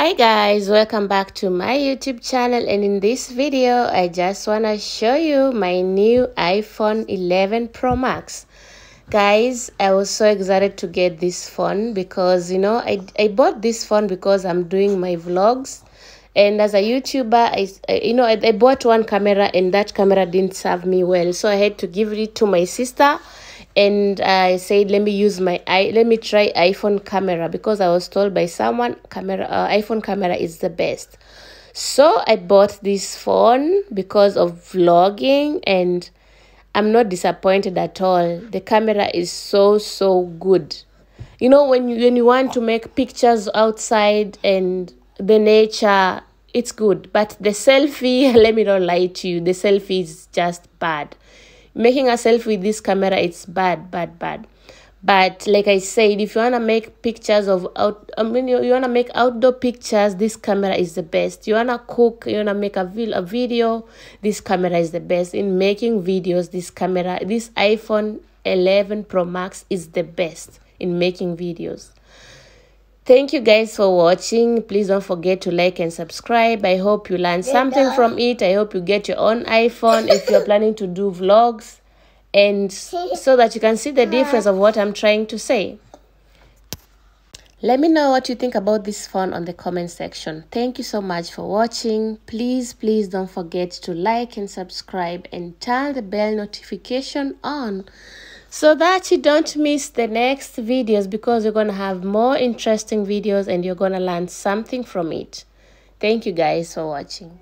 Hi guys, welcome back to my YouTube channel, and in this video I just want to show you my new iPhone 11 Pro Max. Guys, I was so excited to get this phone because I bought this phone because I'm doing my vlogs, and as a YouTuber I bought one camera and that camera didn't serve me well, so I had to give it to my sister. And I said, let me try iPhone camera because I was told by someone iPhone camera is the best. So I bought this phone because of vlogging, and I'm not disappointed at all. The camera is so good. You know, when you want to make pictures outside and the nature, it's good. But the selfie, let me not lie to you, the selfie is just bad. Making a selfie with this camera, it's bad. But like I said, if you want to make pictures of you want to make outdoor pictures, this camera is the best. You want to cook, you want to make a video, this camera is the best. In making videos, this iPhone 11 Pro Max is the best in making videos. Thank you guys for watching. Please don't forget to like and subscribe. I hope you learned something from it. I hope you get your own iPhone if you're planning to do vlogs, and so that you can see the difference of what I'm trying to say. Let me know what you think about this phone on the comment section. Thank you so much for watching. Please don't forget to like and subscribe and turn the bell notification on, so that you don't miss the next videos, because we're going to have more interesting videos and you're going to learn something from it. Thank you guys for watching.